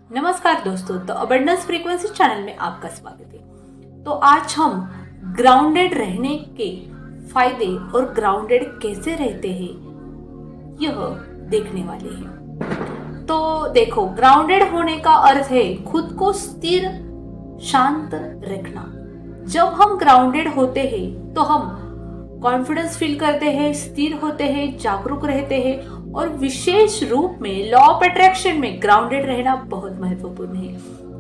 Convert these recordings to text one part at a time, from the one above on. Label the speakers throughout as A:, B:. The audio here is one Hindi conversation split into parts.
A: नमस्कार दोस्तों, तो अबंडेंस फ्रीक्वेंसी चैनल में आपका स्वागत है। तो आज हम ग्राउंडेड रहने के फायदे और ग्राउंडेड कैसे रहते हैं यह देखने वाले हैं। तो देखो, ग्राउंडेड होने का अर्थ है खुद को स्थिर शांत रखना। जब हम ग्राउंडेड होते हैं तो हम कॉन्फिडेंस फील करते हैं, स्थिर होते हैं, जागरूक रहते हैं और विशेष रूप में लॉ ऑफ अट्रैक्शन में ग्राउंडेड रहना बहुत महत्वपूर्ण है,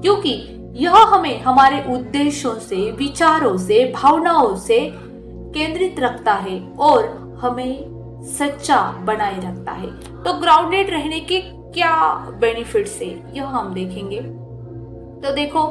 A: क्योंकि यह हमें हमारे उद्देश्यों से, विचारों से, भावनाओं से केंद्रित रखता है और हमें सच्चा बनाए रखता है। तो ग्राउंडेड रहने के क्या बेनिफिट्स है यह हम देखेंगे। तो देखो,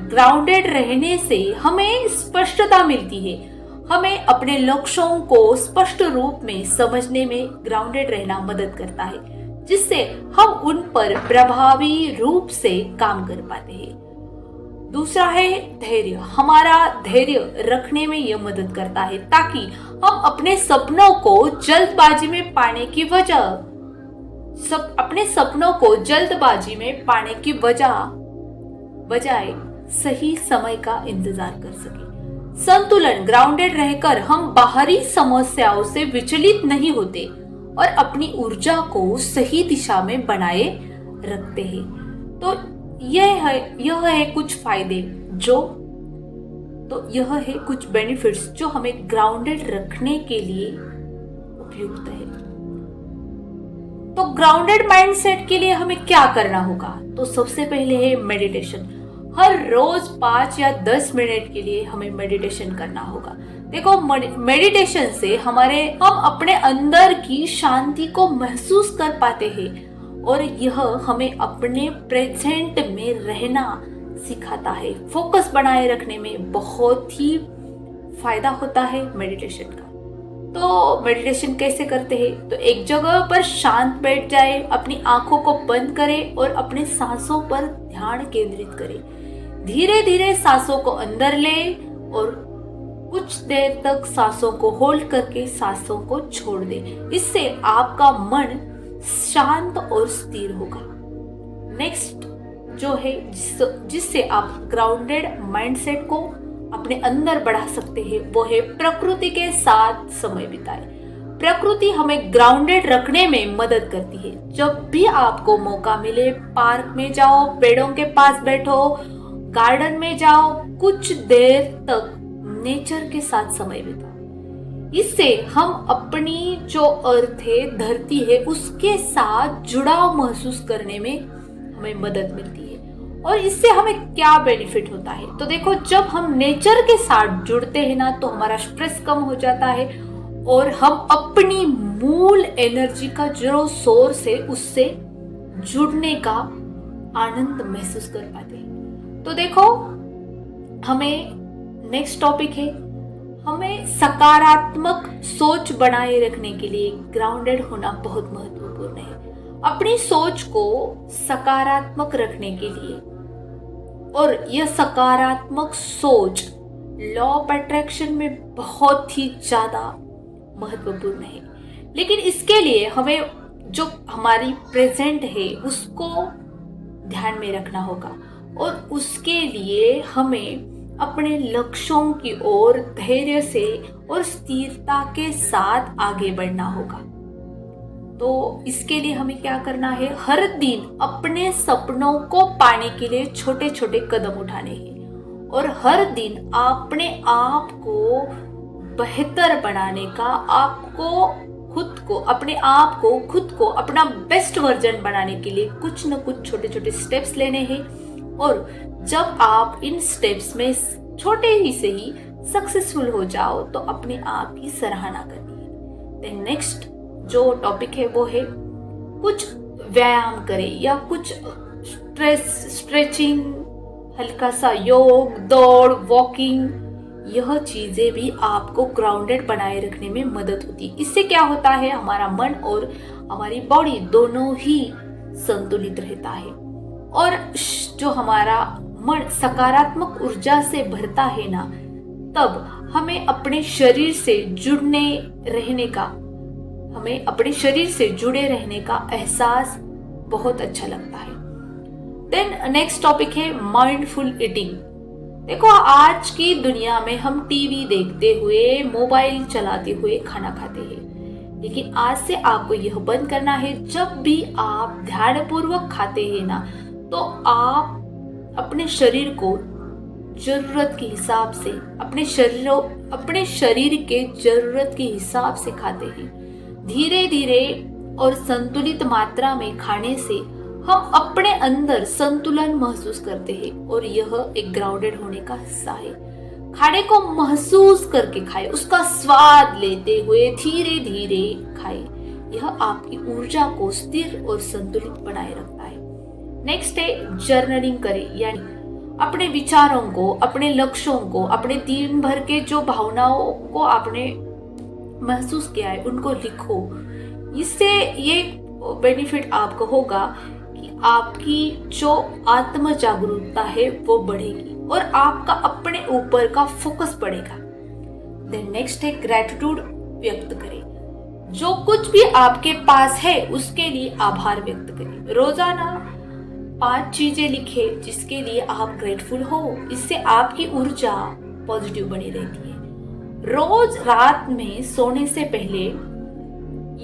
A: ग्राउंडेड रहने से हमें स्पष्टता मिलती है। हमें अपने लक्ष्यों को स्पष्ट रूप में समझने में ग्राउंडेड रहना मदद करता है, जिससे हम उन पर प्रभावी रूप से काम कर पाते हैं। दूसरा है धैर्य। हमारा धैर्य रखने में यह मदद करता है ताकि हम अपने सपनों को जल्दबाजी में पाने की बजाय सही समय का इंतजार कर सके। संतुलन। ग्राउंडेड रहकर हम बाहरी समस्याओं से विचलित नहीं होते और अपनी ऊर्जा को सही दिशा में बनाए रखते हैं। तो यह है कुछ फायदे यह है कुछ बेनिफिट्स जो हमें ग्राउंडेड रखने के लिए उपयुक्त है। तो ग्राउंडेड माइंडसेट के लिए हमें क्या करना होगा? तो सबसे पहले है मेडिटेशन। हर रोज 5 या 10 मिनट के लिए हमें मेडिटेशन करना होगा। देखो, मेडिटेशन से हम अपने अंदर की शांति को महसूस कर पाते हैं और यह हमें अपने प्रेजेंट में रहना सिखाता है। फोकस बनाए रखने में बहुत ही फायदा होता है मेडिटेशन का। तो मेडिटेशन कैसे करते हैं? तो एक जगह पर शांत बैठ जाए, अपनी आंखों को बंद करें और अपने सांसों पर ध्यान केंद्रित करें। धीरे धीरे सांसों को अंदर ले और कुछ देर तक सांसों को होल्ड करके सांसों को छोड़ दे। इससे आपका मन शांत और स्थिर होगा। नेक्स्ट जो है जिससे आप ग्राउंडेड माइंडसेट को अपने अंदर बढ़ा सकते हैं, वो है प्रकृति के साथ समय बिताए। प्रकृति हमें ग्राउंडेड रखने में मदद करती है। जब भी आपको मौका मिले, पार्क में जाओ, पेड़ों के पास बैठो, गार्डन में जाओ, कुछ देर तक नेचर के साथ समय बिताओ। इससे हम अपनी जो अर्थ है, धरती है, उसके साथ जुड़ाव महसूस करने में हमें मदद मिलती है। और इससे हमें क्या बेनिफिट होता है? तो देखो, जब हम नेचर के साथ जुड़ते हैं ना, तो हमारा स्ट्रेस कम हो जाता है और हम अपनी मूल एनर्जी का जो सोर्स है उससे जुड़ने का आनंद महसूस कर पाते हैं। तो देखो, हमें नेक्स्ट टॉपिक है, हमें सकारात्मक सोच बनाए रखने के लिए ग्राउंडेड होना बहुत महत्वपूर्ण है। अपनी सोच को सकारात्मक रखने के लिए, और यह सकारात्मक सोच लॉ ऑफ अट्रैक्शन में बहुत ही ज्यादा महत्वपूर्ण है। लेकिन इसके लिए हमें जो हमारी प्रेजेंट है उसको ध्यान में रखना होगा और उसके लिए हमें अपने लक्ष्यों की ओर धैर्य से और स्थिरता के साथ आगे बढ़ना होगा। तो इसके लिए हमें क्या करना है? हर दिन अपने सपनों को पाने के लिए छोटे छोटे कदम उठाने हैं और हर दिन अपने आप को बेहतर बनाने का, खुद को अपना बेस्ट वर्जन बनाने के लिए कुछ न कुछ छोटे छोटे स्टेप्स लेने हैं। और जब आप इन स्टेप्स में छोटे ही से ही सक्सेसफुल हो जाओ तो अपने आप की सराहना करनी है। देन नेक्स्ट जो टॉपिक है वो है कुछ व्यायाम करें या कुछ स्ट्रेचिंग, हल्का सा योग, दौड़, वॉकिंग। यह चीजें भी आपको ग्राउंडेड बनाए रखने में मदद होती है। इससे क्या होता है? हमारा मन और हमारी बॉडी दोनों ही संतुलित रहता है और जो हमारा मन सकारात्मक ऊर्जा से भरता है ना, तब हमें अपने शरीर से जुड़े रहने का एहसास बहुत अच्छा लगता है। देन नेक्स्ट टॉपिक है माइंडफुल ईटिंग। देखो, आज की दुनिया में हम टीवी देखते हुए, मोबाइल चलाते हुए खाना खाते हैं, लेकिन आज से आपको यह बंद करना है। जब भी आप ध्यानपूर्वक खाते हैं ना, तो आप अपने शरीर को जरूरत के हिसाब से, अपने शरीर के जरूरत के हिसाब से खाते हैं। धीरे धीरे और संतुलित मात्रा में खाने से हम अपने अंदर संतुलन महसूस करते हैं और यह एक ग्राउंडेड होने का हिस्सा है। खाने को महसूस करके खाए, उसका स्वाद लेते हुए धीरे धीरे खाए। यह आपकी ऊर्जा को स्थिर और संतुलित बनाए रखता है। नेक्स्ट है जर्नलिंग करें, यानी अपने विचारों को, अपने लक्ष्यों को, अपने दिन भर के जो भावनाओं को आपने महसूस किया है उनको लिखो। इससे ये बेनिफिट आपको होगा कि आपकी जो आत्म जागरूकता है वो बढ़ेगी और आपका अपने ऊपर का फोकस बढ़ेगा। देन नेक्स्ट है ग्रेटिट्यूड व्यक्त करें। जो कुछ भी आपके पास है उसके लिए आभार व्यक्त करें। रोजाना 5 चीजें लिखे जिसके लिए आप ग्रेटफुल हो। इससे आपकी ऊर्जा पॉजिटिव बनी रहती है। रोज रात में सोने से पहले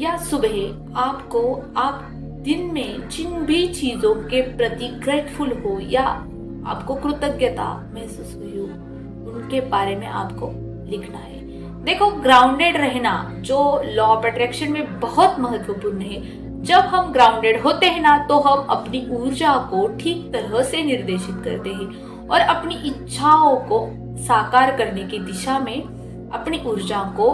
A: या सुबह आप दिन में जिन भी चीजों के प्रति ग्रेटफुल हो या आपको कृतज्ञता महसूस हुई हो, उनके बारे में आपको लिखना है। देखो, ग्राउंडेड रहना जो लॉ ऑफ अट्रैक्शन में बहुत महत्वपूर्ण है। जब हम ग्राउंडेड होते हैं ना, तो हम अपनी ऊर्जा को ठीक तरह से निर्देशित करते हैं और अपनी इच्छाओं को साकार करने की दिशा में अपनी ऊर्जा को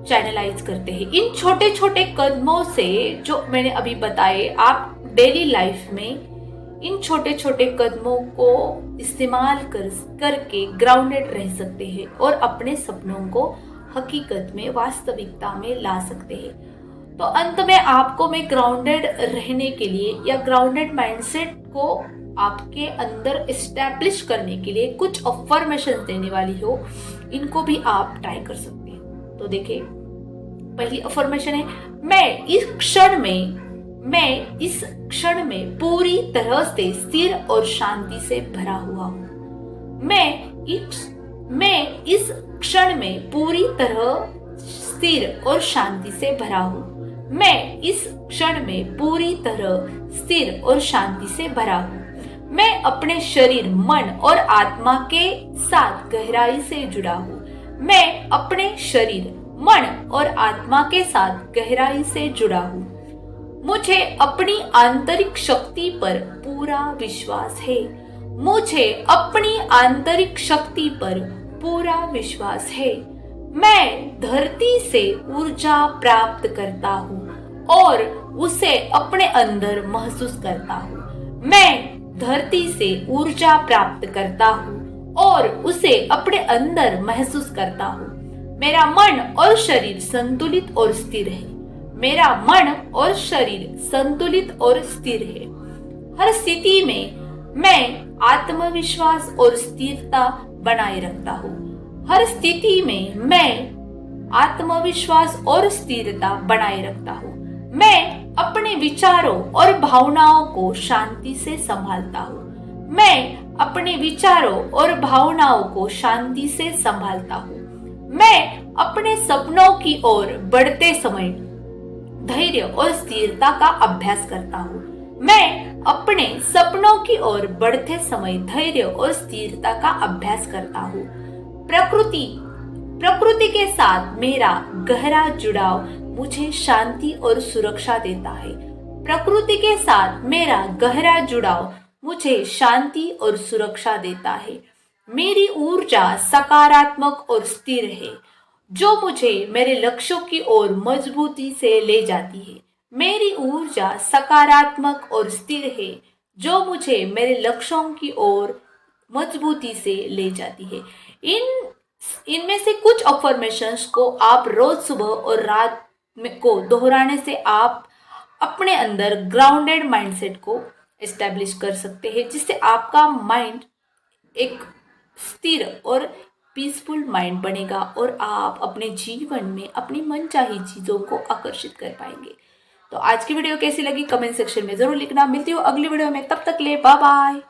A: चैनलाइज करते हैं। इन छोटे छोटे कदमों से, जो मैंने अभी बताए, आप डेली लाइफ में इन छोटे छोटे कदमों को इस्तेमाल करके ग्राउंडेड रह सकते हैं और अपने सपनों को हकीकत में, वास्तविकता में ला सकते हैं। तो अंत में आपको मैं ग्राउंडेड रहने के लिए या ग्राउंडेड माइंडसेट को आपके अंदर एस्टैब्लिश करने के लिए कुछ अफर्मेशन देने वाली हो। इनको भी आप ट्राई कर सकते हैं। तो देखिए, पहली अफर्मेशन है, मैं इस क्षण में पूरी तरह से स्थिर और शांति से भरा हुआ हूँ। मैं इस क्षण में पूरी तरह स्थिर और शांति से भरा हूँ। मैं इस क्षण में पूरी तरह स्थिर और शांति से भरा हूँ। मैं अपने शरीर, मन और आत्मा के साथ गहराई से जुड़ा हूँ। मैं अपने शरीर, मन और आत्मा के साथ गहराई से जुड़ा हूँ। मुझे अपनी आंतरिक शक्ति पर पूरा विश्वास है। मुझे अपनी आंतरिक शक्ति पर पूरा विश्वास है। मैं धरती से ऊर्जा प्राप्त करता हूँ और उसे अपने अंदर महसूस करता हूँ। मैं धरती से ऊर्जा प्राप्त करता हूँ और उसे अपने अंदर महसूस करता हूँ। मेरा मन और शरीर संतुलित और स्थिर है। मेरा मन और शरीर संतुलित और स्थिर है। हर स्थिति में मैं आत्मविश्वास और स्थिरता बनाए रखता हूँ। हर स्थिति में मैं आत्मविश्वास और स्थिरता बनाए रखता हूँ। मैं अपने विचारों और भावनाओं को शांति से संभालता हूँ। मैं अपने विचारों और भावनाओं को शांति से संभालता हूँ। मैं अपने सपनों की ओर बढ़ते समय धैर्य और स्थिरता का अभ्यास करता हूँ। मैं अपने सपनों की ओर बढ़ते समय धैर्य और स्थिरता का अभ्यास करता हूँ। प्रकृति के साथ मेरा गहरा जुड़ाव मुझे शांति और सुरक्षा देता है। प्रकृति के साथ मेरा गहरा जुड़ाव मुझे शांति और सुरक्षा देता है। मेरी ऊर्जा सकारात्मक और स्थिर है, जो मुझे मेरे लक्ष्यों की ओर मजबूती से ले जाती है। मेरी ऊर्जा सकारात्मक और स्थिर है, जो मुझे मेरे लक्ष्यों की ओर मजबूती से ले जाती है। इनमें से कुछ अफर्मेशंस को आप रोज सुबह और रात को दोहराने से आप अपने अंदर ग्राउंडेड माइंडसेट को एस्टैब्लिश कर सकते हैं, जिससे आपका माइंड एक स्थिर और पीसफुल माइंड बनेगा और आप अपने जीवन में अपनी मनचाही चीजों को आकर्षित कर पाएंगे। तो आज की वीडियो कैसी लगी कमेंट सेक्शन में जरूर लिखना। मिलती हूँ अगली वीडियो में, तब तक ले बाय बाय।